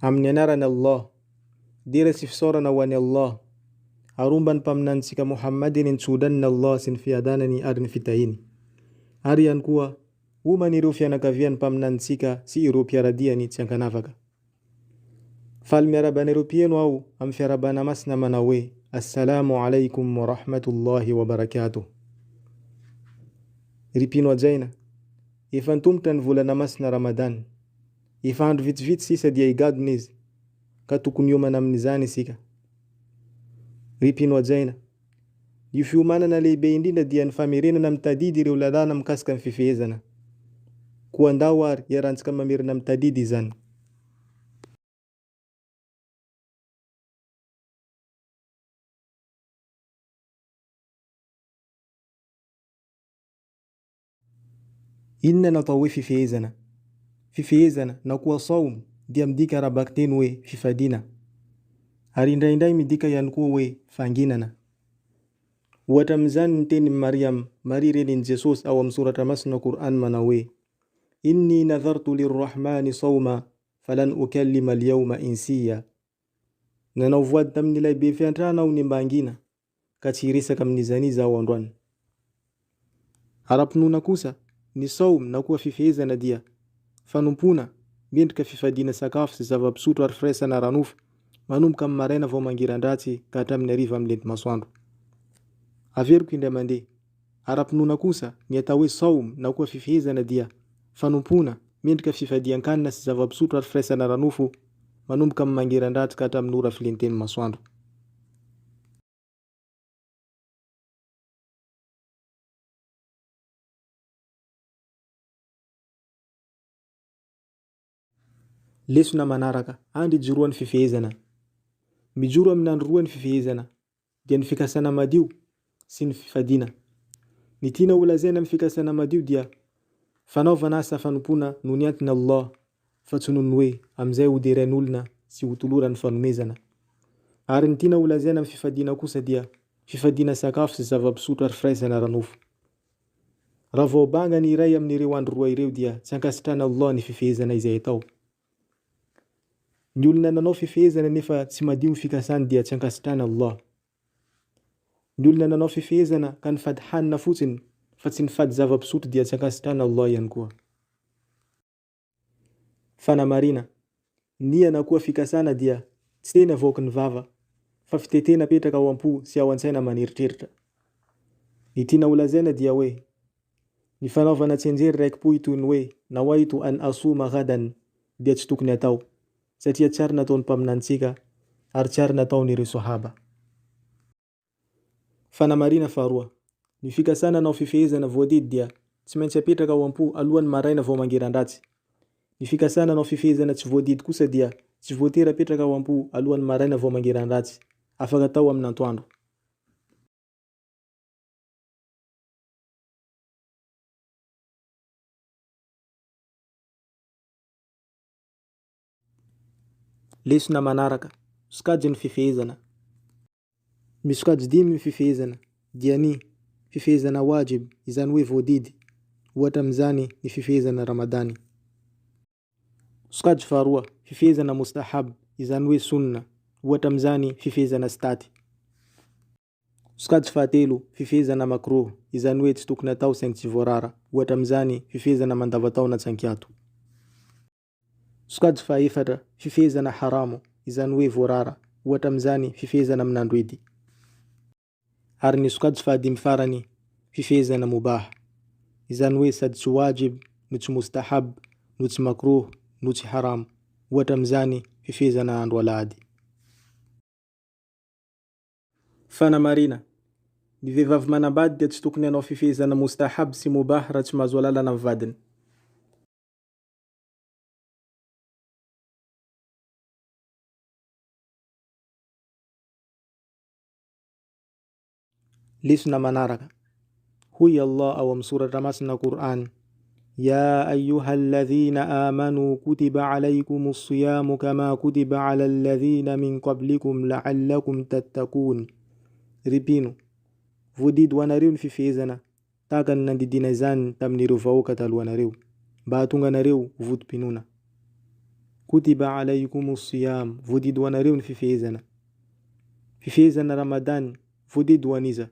Amin'ny anaran'ny Allah, dira sy fisaorana ho an'i Allah, aromba ny mpaminanintsika Muhammadin nitsodan'ny Allah sy ny fiadanany ary ny fitahiny. Ary ihany koa homany ireo fianakavian'ny mpaminanintsika sy ireo mpiaradiany tsy ankanavaka. Faly miarabana ireo mpieno aho amin'ny fiarabana masina manao hoe Assalamu alaikum wa rahmatullahi wa barakatuh. Ripino ajaina, efa nitombotra ny volana masina Ramadan. Efa andro vitsivitsy sisa dia higadona izy, ka tokony hiomana amin'izany isika. Ripino ajaina, io fiomanana lehibe indrindra dia ny famerenana mitadidy ireo lalàna mikasika ny fifehezana. Koa andao ary iarahantsika mamerina mitadidy izany. Inona no atao hoe fifehezana? Fifehezana na koa saum dia midika arabaka teny hoe fifadiana. Ary indraindray midika ihany koa hoe fanginana. Ohatra amin'izany ny teny Mariam, Maria renin'i Jesosy ao amin'ny soratra masina Qur'an manao hoe Inni nadhartu lirrahmani sawma falan ukallima al-yawma insiya. Nanao voady tamin'ilay be fiantrana aho ny mba hangina, ka tsy hiresaka amin'izany izaho androany. Ara-pinoana kosa, ny saum na koa fifehezana dia fanompona mendrika fifadiana sakafo sy zava-pisotro ary firaisana ranofo manomboka amin'ny maraina vao mangiran-dratsy ka hatramin'ny hariva amin'ny lenty masoandro. Averiko indray mandeha, ara-pinoana kosa ny atao hoe saum na koa fifehezana dia fanompona mendrika fifadian-kanina sy zava-pisotro ary firaisana ranofo manomboka amin'ny mangiran-dratsy ka hatramin'ny ora filenten'ny masoandro. Lesona manaraka, andro ijoroan'ny fifehezana. Mijoro amin'ny andro roa ny fifehezana, dia ny fikasana madio sy ny fifadiana. Ny tiana ho lazaina amin'ny fikasana madio dia fanaovana asa fanompona noho ny antony Allah, fa tsy noho ny hoe amin'izay ho derain'olona sy ho toloran'ny fanomezana. Ary ny tiana ho lazaina amin'ny fifadiana kosa dia fifadiana sakafo sy zava-pisotro ary firaisana ranofo. Raha vao banga ny iray amin'ireo andro roa ireo dia tsy ankasitrana Allah ny fifehezana izay atao. Ny olona nanao fifehezana nefa tsy madio ny fikasany dia tsy ankasitrana Allah. Ny olona nanao fifehezana ka nifady hanina fotsiny fa tsy nifady zava-pisotro dia tsy ankasitrana Allah ihany koa. Fanamarina, nia na koa fikasana dia tsy tena avoaka ny vava, fa fitetena petraka ao am-po sy ao an-tsaina maneritreritra. Ny tiana ho lazaina dia hoe ny fanaovana tsenjery raiki-po toy ny hoe nawaitu an asuma ghadan dia tsy tokony atao, satria tsy ary nataon'ny mpaminanintsika ary tsy ary nataon'ireo sahaba. Fanamarina faharoa, ny fikasana nao fifehezana voadidy dia tsy maintsy apetraka ao am-po alohan'ny maraina vao mangeran-dratsy. Ny fikasana nao fifehezana tsy voadidy kosa dia tsy voatery apetraka ao am-po alohan'ny maraina vao mangeran-dratsy, afaka atao amin'ny atoandro. Lesona manaraka, sokajy ny fifehezana. Misokajy dimy ny fifehezana, dia ny fifehezana wajib izany hoe voadidy, ohatra amin'izany ny fifehezana Ramadany. Sokajy faharoa, fifehezana mustahab izany hoe sunna, ohatra amin'izany fifehezana staty. Sokajy fahatelo, fifehezana makruh izany hoe tsy tokony atao saingy tsy voarara, ohatra amin'izany fifehezana mandavatao tsy ankiato. Sokajy fahaefatra, fifehezana haramo izany hoe voarara, ohatra amin'izany fifehezana amin'ny andro idy. Ary ny sokajy fahadimy farany, fifehezana mubah izany hoe sady tsy wajib no tsy mustahab no tsy makruh no tsy haram, ohatra amin'izany fifehezana andro alahady. Fanamarina, ny vehivavy manambady dia tsy tokony hanao fifehezana mustahab sy mubah raha tsy mahazo alalana amin'ny vadiny. Lisna manaraka. Huyi Allah awam surat ramasna Qur'an. يا أيها الذين آمنوا كتب عليكم الصيام كما كتب على الذين من قبلكم لعلكم تتقون. Ripino, vodidy ho anareo ny fifehezana tahaka ny nandidina izany tamin'ireo vahoaka taloha anareo, mba hahatonga anareo vodim-pinoana. Kutiba alaykumus siyam, vodidy ho anareo ny fifehezana. Fifehezana Ramadan, vodidy ho aniza.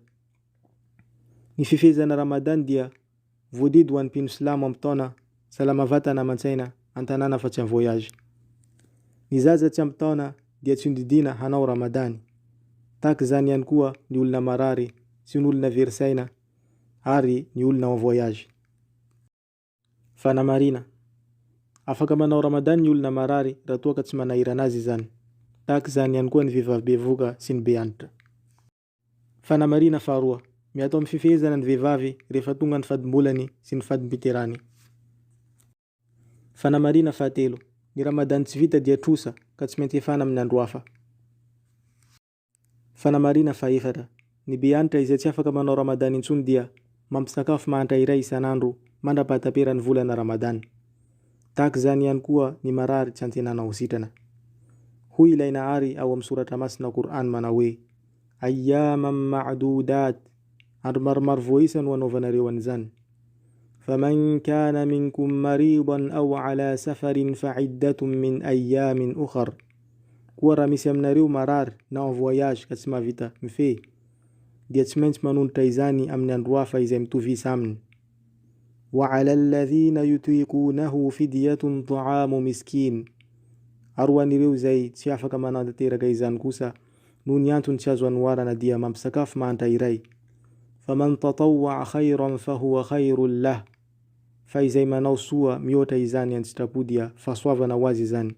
Ny fifehezana Ramadan dia vodidy ho an'ny mpino silamo amin'ny taona salama vatana aman-tsaina an-tanàna fa tsy amin'ny voyage. Ny zaza tsy amin'ny taona dia tsy hondidina hanao Ramadany. Tahaka izany ihany koa ny olona marary sy ny olona very saina ary ny olona en voyage. Fanamarina. Afaka manao Ramadan ny olona marary raha toa ka tsy manahirana azy izany. Tahaka izany ihany koa ny vehivavy bevoka sy ny be antitra. Fanamarina faharoa. Miatao amin'ny fifehezana ny vehivavy rehefa tonga ny fadimbolany sy ny fadim-piterany. Fanamarina fahatelo. Ny Ramadan tsy vita dia trosa ka tsy maintsy efana amin'ny andro hafa. Fanamarina fahaefatra. Ny be antitra izay tsy afaka manao Ramadan intsony dia mampisakafo mahantra iray isan'andro mandra-pahatamperan'ny volana Ramadan. Tahaka izany ihany koa ny marary tsy antenana ho sitrana. Hoy ilay nahary ao amin'ny soratra masina Qur'an manao hoe ayyaman ma'dudat, andro maromaro voaisa no anaovanareo an'izany. Faman kana minkum maridan aw ala safarin fa'iddatun min ayyamin ukhar. Koa raha misy aminareo marary na en voyage ka tsy mahavita mifehy dia tsy maintsy manondratra izany amin'ny andro hafa izay mitovy isa aminy. Wa ala alladhina yutiqunahu fidyatun ta'amu miskin. Ary ho an'ireo izay tsy afaka manantanteraka izany kosa noho ny antony tsy azo anoharana dia mampisakafo mahantra iray. Faman tatawwa'a khayran fahuwa khayrun lah. Fa izay manao soa mihoatra izany an-tsitrapo dia fahasoavana ho azy izany.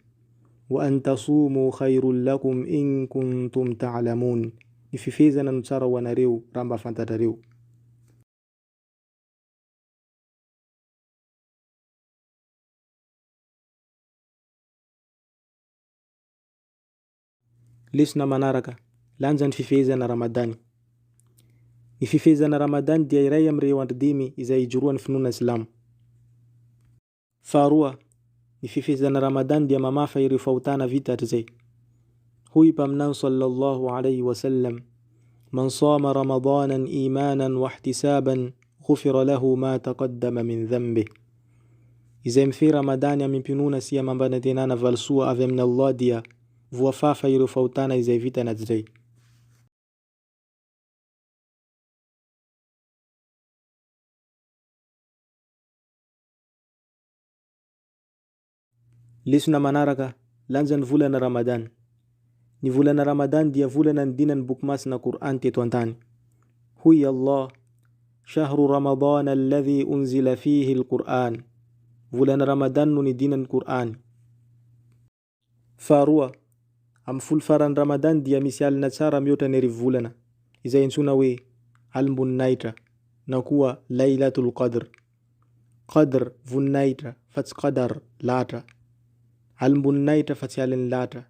Wa an tasumu khayrun lakum in kuntum ta'lamun. Ny fifehezana no tsara ho anareo raha mba fantatrareo. Lesona manaraka, lanja ny fifehezana Ramadan. Ny fifehezana Ramadan dia iray amin'ireo andro dimy izay ijoroan'ny finoana Silamo. Faharoa, ny fifehezana Ramadan dia mamafa ireo fahotana vita hatrizay. Hoy mpaminany sallallahu alayhi wa sallam, man sama Ramadanan imanan wa ihtisaban ghufira lahu ma taqaddama min dhanbih. Izay mifehy Ramadany amin'ny mpinoana sy amambanantenana valisoa avy amin'ny Allah dia voafafa ireo fahotana izay vita natrizay. Lesona manaraka, lanja ny volana Ramadan. Ny volana Ramadan dia volana nidinan'ny boky masina Qur'an teto an-tany. Hoy Allah, shahru Ramadan alladhi unzila fihi al-Qur'an. Volana Ramadan no nidinan'ny Qur'an. Faharoa, amin'ny folo faran'ny Ramadan dia misy alina tsara mihoatra ny arivo volana, izay antsoina hoe alim-boninahitra na koa Laylatul Qadr. Qadr voninahitra fa tsy qadar lahatra. Alim-boninahitra fa tsy alin'ny lahatra.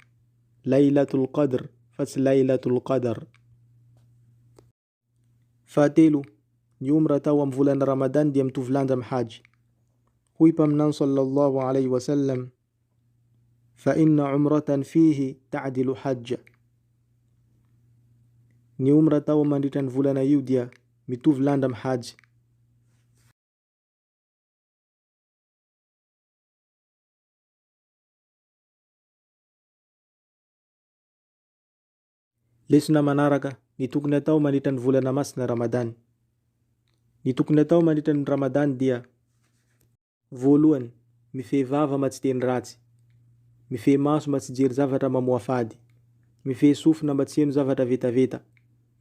Laylatul Qadr fa tsy Laylatul Qadar. Fahatelo, ny umra tao amin'ny volana Ramadan dia mitovy lanja amin'ny haji. Hoy mpaminany sallallahu alayhi wa sallam, fa inna umratan fihi ta'dilu hajja. Ny umra tao mandritra ny volana io dia mitovy lanja amin'ny haji. Lesona manaraka, ny tokony atao mandritra ny volana masina Ramadan. Ny tokony atao mandritra ny Ramadan dia voalohany, mifehy vava mba tsy teny ratsy, mifehy maso mba tsy jery zavatra mamoa fady, mifehy sofina mba tsy heno zavatra vetaveta,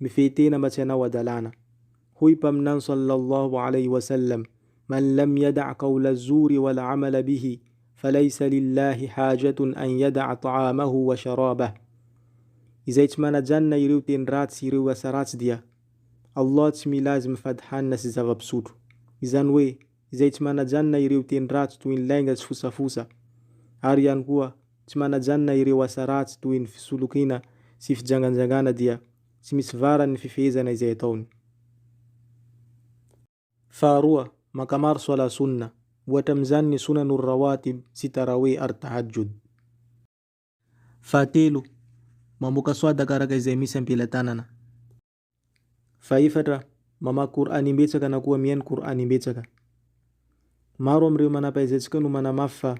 mifehy tena mba tsy hanao adalana. Hoy mpaminany sallallahu alayhi wa sallam, man lam yada' qawla az-zuri wal 'amala bihi falaysa lillahi hajatun an yada'a ta'amahu wa sharabahu. Izay tsy manajanona ireo teny ratsy ireo asa ratsy dia Allah tsy mila azy mifady hanina sy zava-pisotro. Izany hoe izay tsy manajanona ireo teny ratsy toy ny lainga sy fosafosa, ary ihany koa tsy manajanona ireo asa ratsy toy ny fisolokina sy fijanganjangana dia tsy misy varany ny fifehezana izay ataony. Faharoa, makamaro swala sunna, ohatra amin'izany ny sunanur rawatib sy tarawih ary tahajjud. Fahatelo, mamoaka soadaka araka izay misy ampelantanana. Fahaefatra, mamaky Qur'an imbetsaka na koa mihaino Qur'an imbetsaka. Maro amin'ireo manam-pahaizantsika no manamafy fa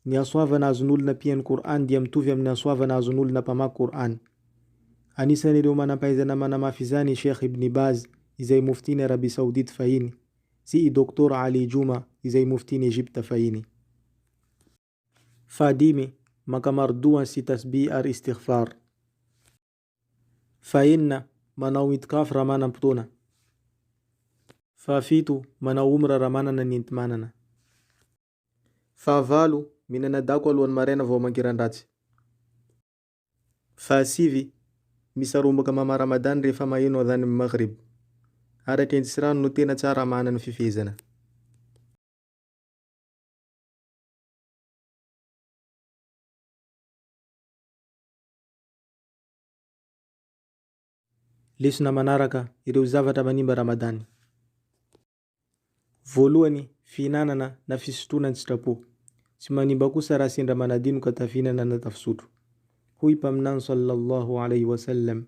ny hasoavana azon'olona mpihaino Qur'an dia mitovy amin'ny hasoavana azon'olona mpamaky Qur'an. Anisan'ireo manam-pahaizana manamafy izany Sheikh Ibn Baz izay muftiny Arabia Saoudite fahiny sy i Dr. Ali Juma izay muftiny Egypta fahiny. Fahadimy, makamaro dua sy tasbih ary istighfar. Fahenina, manao itikaf raha manam-potoana. Fahafito, manao umra raha manana ny enti-manana. Fahavalo, minana dako alohan'ny maraina vao mankiran-dratsy. Fahasivy, misarombaka mama Ramadan rehefa maheno adhan maghrib. Araka indrisy rano no tena tsara manana fifehezana. Lesona manaraka ireo zavatra manimba Ramadan. Voalohany, fihinanana na fisotroana ny sitrapo. Tsy manimba kosa raha sendra manadino ka tafihinana na tafisotro. Hoy mpaminany sallallahu alaihi wasallam,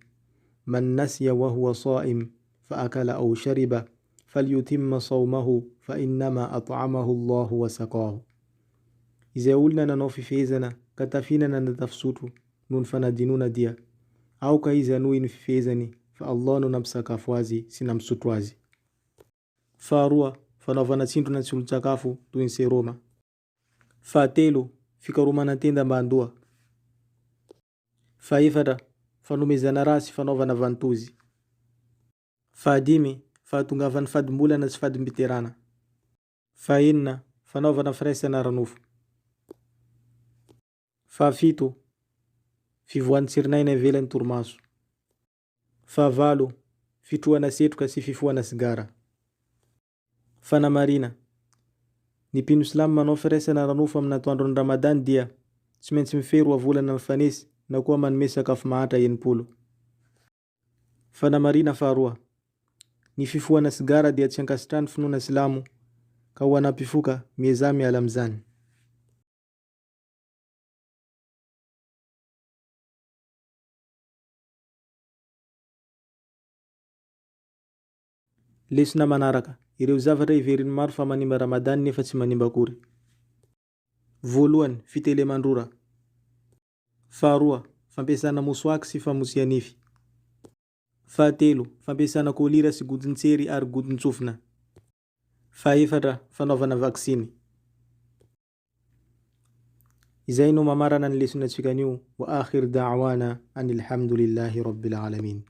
man nasiya wa huwa sa'im fa akala aw shariba falyutimma sawmahu fa innama at'amahu Allahu wa saqahu. Izay olona nanao fifehezana ka tafihinana na tafisotro noho ny fanadinona dia aoka izy hanohy ny fifehezany fa Allah no nampisakafo azy sy nampisotro azy. Faharoa, fanaovana tsindrona tsy olon-tsakafo toy ny seroma. Fahatelo, fikaromana tenda mba andoha. Fahaefatra, fanomezana raha sy fanaovana vantozy. Fahadimy, fahatongavan'ny fadimbolana sy fadimbiterana. Fahaenina, fanaovana firaisana ranofo. Fahafito, fivoan'ny tsirinaina ivelan'ny torimaso. Fahavalo, fitrohana setroka sy fifohana sigara. Fanamarina, ny mpino Islam manao firaisana ranofo amin'ny atoandron'ny Ramadan dia tsy maintsy mifehy 2 volana mifanesy na koa manome sakafo mahatra 80. Fanamarina faharoa, ny fifohana sigara dia tsy ankasitrahany finoana Silamo ka ho anam-pifoka miezah miala amin'izany. Lesona manaraka, ireo zavatra iveriny maro fa manimba Ramadan nefa tsy manimba akory. Voalohany, fitelemandrora. Faharoa, fampiasana mosoaky sy famosia nify. Fahatelo, fampiasana kolira sy godin-tsery ary godin-tsofina. Fahaefatra, fanaovana vaksiny. Izay no mamarana ny lesona antsika anio. Wa akhir da'wana anil hamdulillahi rabbil alamin.